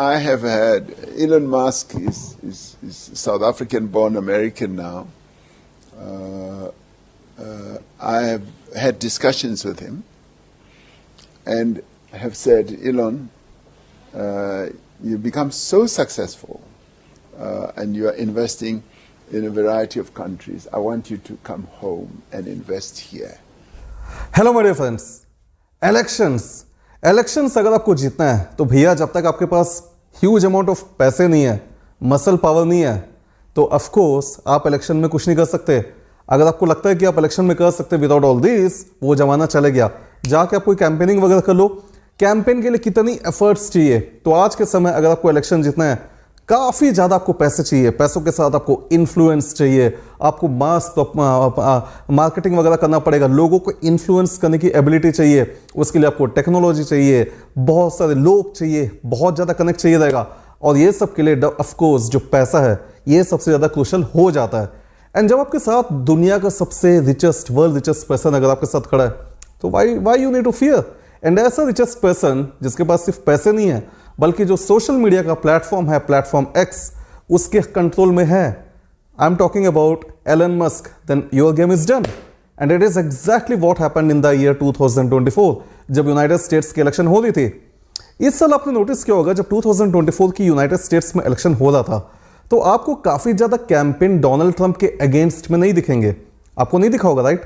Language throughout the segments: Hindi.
I have had Elon Musk is South African-born American now. I have had discussions with him and have said, Elon, you've become so successful and you are investing in a variety of countries. I want you to come home and invest here. Hello my dear friends, elections अगर आपको जीतना है तो भैया जब तक आपके पास ह्यूज अमाउंट ऑफ पैसे नहीं है, मसल पावर नहीं है, तो ऑफ कोर्स आप इलेक्शन में कुछ नहीं कर सकते। अगर आपको लगता है कि आप इलेक्शन में कर सकते विदाउट ऑल दिस, वो जमाना चले गया। जाके आप कोई कैंपेनिंग वगैरह कर लो। कैंपेन के लिए कितनी एफर्ट्स चाहिए, तो आज के समय अगर आपको इलेक्शन जीतना है काफ़ी ज़्यादा आपको पैसे चाहिए। पैसों के साथ आपको इन्फ्लुएंस चाहिए, आपको मास मार्केटिंग वगैरह करना पड़ेगा, लोगों को इन्फ्लुएंस करने की एबिलिटी चाहिए। उसके लिए आपको टेक्नोलॉजी चाहिए, बहुत सारे लोग चाहिए, बहुत ज़्यादा कनेक्ट चाहिए रहेगा। और ये सब के लिए ऑफकोर्स जो पैसा है ये सबसे ज़्यादा क्रूशल हो जाता है। एंड जब आपके साथ दुनिया का सबसे रिचेस्ट, वर्ल्ड रिचेस्ट पर्सन अगर आपके साथ खड़ा है, तो why you need to fear. And ऐसा रिचेस्ट पर्सन जिसके पास सिर्फ पैसे नहीं है बल्कि जो सोशल मीडिया का प्लेटफॉर्म है, प्लेटफॉर्म एक्स, उसके कंट्रोल में है। I am talking about Elon Musk. Then your game is done. And it is exactly what happened in the year 2024 जब यूनाइटेड स्टेट्स की इलेक्शन हो रही थी। इस साल आपने नोटिस किया होगा जब 2024 की यूनाइटेड स्टेट्स में इलेक्शन हो रहा था तो आपको काफी ज्यादा कैंपेन डोनाल्ड ट्रंप के अगेंस्ट में नहीं दिखेंगे। आपको नहीं दिखा होगा, राइट?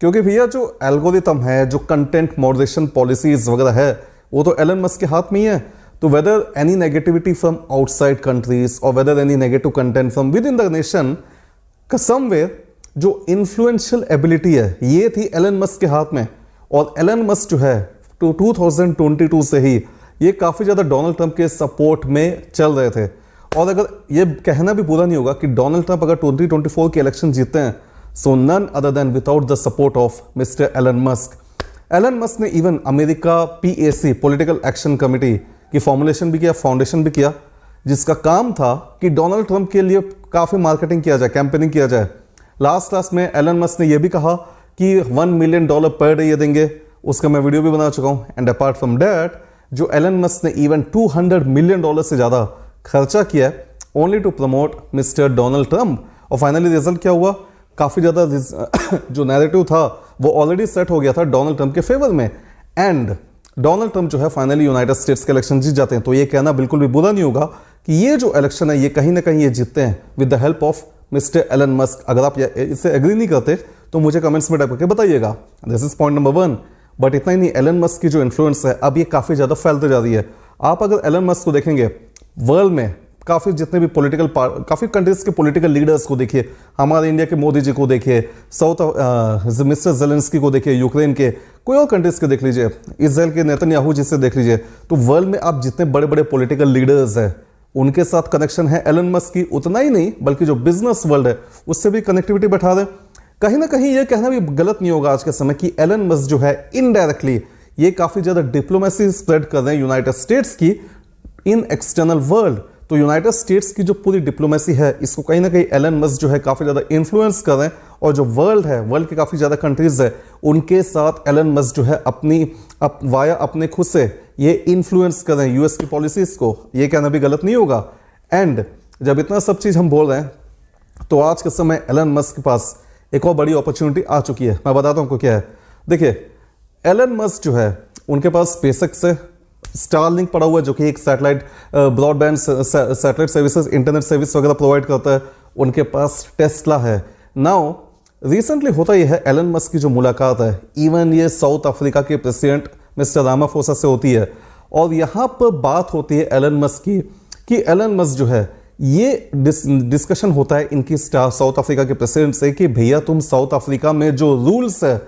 क्योंकि भैया जो एल्गोरिथम है, जो कंटेंट मॉडरेशन पॉलिसीज वगैरह है, वो तो एलन मस्क के हाथ में ही है। तो whether any negativity from outside countries or whether any negative content from within the nation, somewhere जो influential ability है ये थी एलन मस्क के हाथ में। और एलन मस्क जो है 2022 से ही ये काफ़ी ज़्यादा डोनाल्ड ट्रंप के सपोर्ट में चल रहे थे। और अगर ये कहना भी बुरा नहीं होगा कि डोनाल्ड ट्रंप अगर 2024 के इलेक्शन जीतते हैं, so none other than without the support of mister Elon Musk. Elon Musk ने even America PAC political action committee की फॉर्मुलेशन भी किया, फाउंडेशन भी किया, जिसका काम था कि डोनाल्ड ट्रंप के लिए काफ़ी मार्केटिंग किया जाए, कैंपेनिंग किया जाए। लास्ट में एलन मस्क ने यह भी कहा कि $1 मिलियन पर डे ये देंगे। उसका मैं वीडियो भी बना चुका हूँ। एंड अपार्ट फ्रॉम डैट जो एलन मस्क ने इवन $200 मिलियन से ज़्यादा खर्चा किया only to promote mister Donald Trump. और फाइनली रिजल्ट क्या हुआ? काफ़ी ज़्यादा जो नैरेटिव था वो ऑलरेडी सेट हो गया था डोनाल्ड ट्रंप के फेवर में। एंड डोनाल्ड ट्रंप जो है फाइनली यूनाइटेड स्टेट्स के इलेक्शन जीत जाते हैं। तो ये कहना बिल्कुल भी बुरा नहीं होगा कि ये जो इलेक्शन है ये कहीं ना कहीं ये जीतते हैं with the help of mister Elon Musk. अगर आप इससे एग्री नहीं करते तो मुझे कमेंट्स में टाइप करके बताइएगा। This is point number 1। But इतना ही नहीं, एलन मस्क की जो इन्फ्लुएंस है अब ये काफ़ी ज़्यादा फैलते जा रही है। आप अगर एलन मस्क को देखेंगे वर्ल्ड में काफ़ी जितने भी काफ़ी कंट्रीज के पॉलिटिकल लीडर्स को देखिए, हमारे इंडिया के मोदी जी को देखिए, मिस्टर जेलेंस्की को देखिए, यूक्रेन के कोई और कंट्रीज के देख लीजिए, इजराइल के नेतन्याहू जिसे देख लीजिए। तो वर्ल्ड में आप जितने बड़े बड़े पॉलिटिकल लीडर्स हैं उनके साथ कनेक्शन है एलन मस्क की। उतना ही नहीं बल्कि जो बिजनेस वर्ल्ड है उससे भी कनेक्टिविटी बैठा दें। कहीं ना कहीं ये कहना भी गलत नहीं होगा आज के समय कि एलन मस्क जो है इनडायरेक्टली ये काफ़ी ज़्यादा डिप्लोमेसी स्प्रेड कर रहे हैं यूनाइटेड स्टेट्स की इन एक्सटर्नल वर्ल्ड। तो यूनाइटेड स्टेट्स की जो पूरी डिप्लोमेसी है इसको कहीं ना कहीं एलन मस्क जो है काफ़ी ज़्यादा इन्फ्लुएंस कर रहे हैं। और जो वर्ल्ड है, वर्ल्ड के काफ़ी ज़्यादा कंट्रीज है, उनके साथ एलन मस्क जो है वाया अपने खुद से ये इन्फ्लुएंस कर रहे हैं यूएस की पॉलिसीज़ को। ये कहना भी गलत नहीं होगा। एंड जब इतना सब चीज़ हम बोल रहे हैं तो आज के समय एलन मस्क के पास एक और बड़ी अपॉर्चुनिटी आ चुकी है। मैं बताता हूँ आपको क्या है। देखिए एलन मस्क जो है उनके पास स्पेसएक्स है, स्टारलिंक पड़ा हुआ है जो कि एक satellite broadband satellite services, internet service वगैरह प्रोवाइड करता है। उनके पास टेस्ला है। नाउ रिसेंटली होता यह है एलन मस्क की जो मुलाकात है इवन ये साउथ अफ्रीका के प्रेसिडेंट मिस्टर रामाफोसा से होती है। और यहाँ पर बात होती है एलन मस्क की कि एलन मस्क जो है ये डिस्कशन होता है इनकी साउथ अफ्रीका के प्रेसिडेंट से कि भैया तुम साउथ अफ्रीका में जो रूल्स है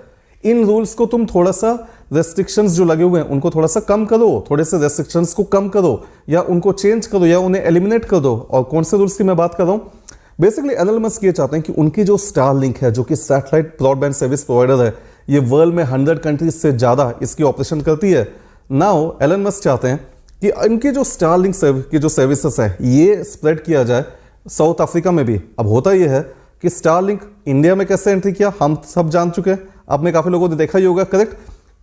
इन रूल्स को तुम थोड़ा सा रेस्ट्रिक्शंस जो लगे हुए हैं उनको थोड़ा सा कम करो, थोड़े से रेस्ट्रिक्शंस को कम करो या उनको चेंज करो या उन्हें एलिमिनेट कर दो। और कौन से रूल्स की मैं बात कर रहा हूँ? बेसिकली एलन मस्क ये चाहते हैं कि उनकी जो स्टारलिंक है जो कि सैटेलाइट ब्रॉडबैंड सर्विस प्रोवाइडर है, ये वर्ल्ड में 100 कंट्रीज से ज़्यादा इसकी ऑपरेशन करती है। नाउ एलन मस्क चाहते हैं कि इनकी जो स्टारलिंक की जो सर्विसेज है ये स्प्रेड किया जाए साउथ अफ्रीका में भी। अब होता यह है कि स्टारलिंक इंडिया में कैसे एंट्री किया हम सब जान चुके हैं, आपने काफ़ी लोगों ने देखा ही होगा, करेक्ट?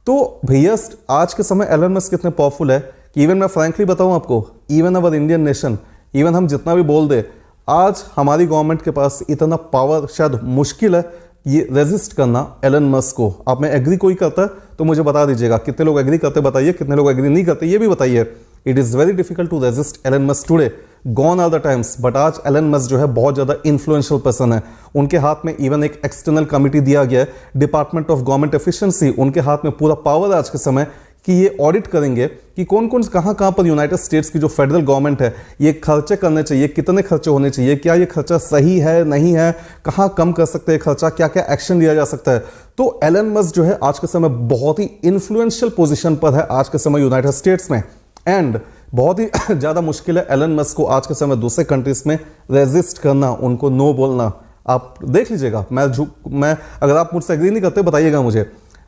तो भैया आज के समय एलन मस्क कितने पावरफुल है कि इवन मैं फ्रैंकली बताऊं आपको, even our Indian nation, even हम जितना भी बोल दे, आज हमारी गवर्नमेंट के पास इतना पावर शायद मुश्किल है ये रेजिस्ट करना एलन मस्क को। आप में एग्री कोई करता है तो मुझे बता दीजिएगा, कितने लोग एग्री करते बताइए, कितने लोग एग्री नहीं करते ये भी बताइए। It is very difficult to resist Elon Musk today, gone are the times, but आज एलन मस्क जो है बहुत ज़्यादा इन्फ्लुएंशियल पर्सन है। उनके हाथ में इवन एक एक्सटर्नल कमिटी दिया गया है, डिपार्टमेंट ऑफ गवर्नमेंट एफिशिएंसी, उनके हाथ में पूरा पावर है आज के समय कि ये ऑडिट करेंगे कि कौन कौन कहाँ पर यूनाइटेड स्टेट्स की जो फेडरल गवर्नमेंट है ये खर्चे करने चाहिए, कितने खर्चे होने चाहिए, क्या ये खर्चा सही है नहीं है, कहाँ कम कर सकते हैं खर्चा, क्या क्या एक्शन लिया जा सकता है। तो एलन मस्क जो है आज के समय बहुत ही इन्फ्लुएंशियल पोजीशन पर है आज के समय यूनाइटेड स्टेट्स में, एंड बहुत ही ज़्यादा मुश्किल है एलन मस्क को आज के समय दूसरे कंट्रीज में रेजिस्ट करना, उनको नो बोलना। आप देख लीजिएगा, मैं अगर आप मुझसे एग्री नहीं करते बताइएगा मुझे।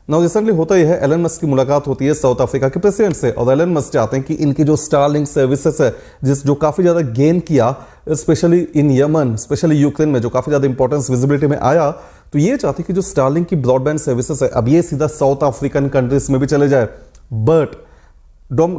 नाउ रिसेंटली होता यह है, एलन मस्क की मुलाकात होती है साउथ अफ्रीका के प्रेसिडेंट से, और एलन मस्क चाहते हैं कि इनकी जो स्टारलिंक सर्विसेज है जो काफ़ी ज़्यादा गेन किया, specially in Yemen, specially Ukraine में जो काफ़ी ज़्यादा इंपॉर्टेंस विजिबिलिटी में आया, तो ये चाहते हैं कि जो स्टारलिंक की ब्रॉडबैंड सर्विसेज है अब ये सीधा साउथ अफ्रीकन कंट्रीज में भी चले जाए। बट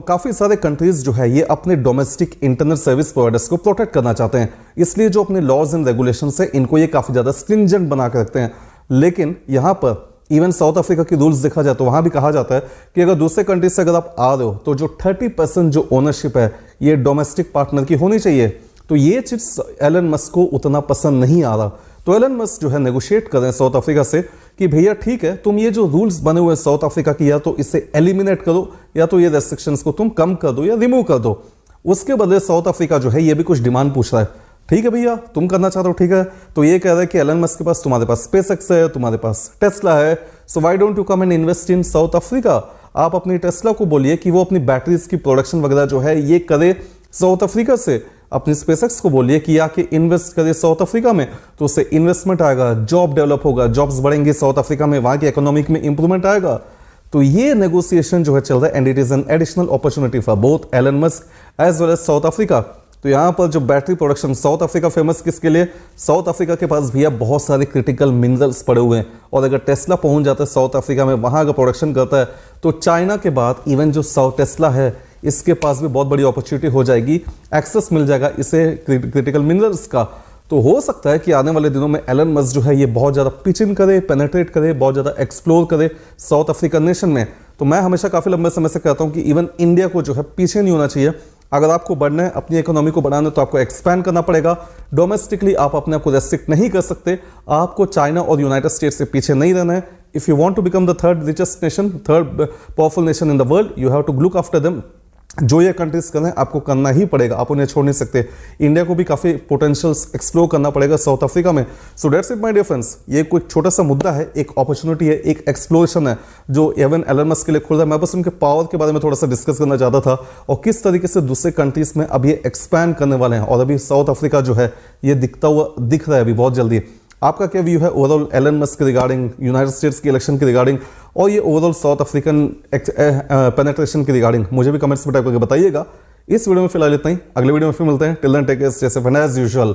काफ़ी सारे कंट्रीज जो है ये अपने डोमेस्टिक इंटरनेट सर्विस प्रोवाइडर्स को प्रोटेक्ट करना चाहते हैं, इसलिए जो अपने लॉज एंड रेगुलेशन है इनको ये काफ़ी ज़्यादा स्ट्रिंजेंट बना के रखते हैं। लेकिन यहाँ पर इवन साउथ अफ्रीका की रूल्स देखा जाए तो वहाँ भी कहा जाता है कि अगर दूसरे कंट्रीज से अगर आप आ रहे हो तो जो 30% जो ओनरशिप है ये डोमेस्टिक पार्टनर की होनी चाहिए। तो ये चीज़ एलन मस्क को उतना पसंद नहीं आ रहा, तो एलन मस्क जो है नेगोशिएट कर रहे हैं साउथ अफ्रीका से कि भैया ठीक है, तुम ये जो रूल्स बने हुए हैं साउथ अफ्रीका की या तो इसे एलिमिनेट करो या तो ये रेस्ट्रिक्शंस को तुम कम कर दो या रिमूव कर दो। उसके बदले साउथ अफ्रीका जो है ये भी कुछ डिमांड पूछ रहा है। ठीक है भैया, तुम करना चाहते हो ठीक है, तो ये कह रहा है कि एलन मस्क के पास, तुम्हारे पास स्पेसएक्स है, तुम्हारे पास टेस्ला है, so why don't you come and invest in south Africa. आप अपनी टेस्ला को बोलिए कि वो अपनी बैटरीज की प्रोडक्शन वगैरह जो है ये करे साउथ अफ्रीका से, अपनी स्पेसएक्स को बोलिए कि आके इन्वेस्ट करे साउथ अफ्रीका में, तो उससे इन्वेस्टमेंट आएगा, जॉब डेवलप होगा, जॉब्स बढ़ेंगे साउथ अफ्रीका में, वहां की इकोनॉमिक में इंप्रूवमेंट आएगा। तो ये नेगोशिएशन जो है चल रहा है, and it is an additional opportunity for both Elon Musk as well as South Africa. तो यहाँ पर जो battery production, South Africa famous किसके लिए, साउथ अफ्रीका के पास भैया बहुत सारे क्रिटिकल मिनरल्स पड़े हुए हैं, और अगर टेस्ला पहुंच जाता है साउथ अफ्रीका में, वहां अगर प्रोडक्शन करता है तो चाइना के बाद इवन जो साउथ टेस्ला है इसके पास भी बहुत बड़ी अपॉर्चुनिटी हो जाएगी, एक्सेस मिल जाएगा इसे क्रिटिकल मिनरल्स का। तो हो सकता है कि आने वाले दिनों में एलन मस्क जो है ये बहुत ज़्यादा पिच इन करे, पेनेट्रेट करे, बहुत ज़्यादा एक्सप्लोर करे साउथ अफ्रीकन नेशन में। तो मैं हमेशा काफ़ी लंबे समय से कहता हूँ कि इवन इंडिया को जो है पीछे नहीं होना चाहिए। अगर आपको बढ़ना है, अपनी इकोनॉमी को बढ़ाना है, तो आपको एक्सपैंड करना पड़ेगा। डोमेस्टिकली आप अपने आप को रेस्ट्रिक्ट नहीं कर सकते, आपको चाइना और यूनाइटेड स्टेट्स से पीछे नहीं रहना है। If you want to become the third richest nation, third powerful nation in the world, you have to look after them. जो ये कंट्रीज कर रहे हैं आपको करना ही पड़ेगा, आप उन्हें छोड़ नहीं सकते। इंडिया को भी काफ़ी पोटेंशियल्स एक्सप्लोर करना पड़ेगा साउथ अफ्रीका में। So that's it my dear friends, ये कोई छोटा सा मुद्दा है, एक अपॉर्चुनिटी है, एक एक्सप्लोरेशन है जो एवन एलन मस्क के लिए खुल रहा है। मैं बस उनके पावर के बारे में थोड़ा सा डिस्कस करना चाहता था, और किस तरीके से दूसरे कंट्रीज में अब ये एक्सपैंड करने वाले हैं, और अभी साउथ अफ्रीका जो है ये दिख रहा है अभी बहुत जल्दी। आपका क्या व्यू है ओवरऑल एलन मस्क के रिगार्डिंग, यूनाइटेड स्टेट्स की इलेक्शन के रिगार्डिंग, और ये ओवरऑल साउथ अफ्रीकन पेनेट्रेशन के रिगार्डिंग? मुझे भी कमेंट्स में टाइप करके बताइएगा। इस वीडियो में फिलहाल इतना ही, अगले वीडियो में फिर मिलते हैं। Till then take care, stay safe and as usual,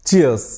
cheers.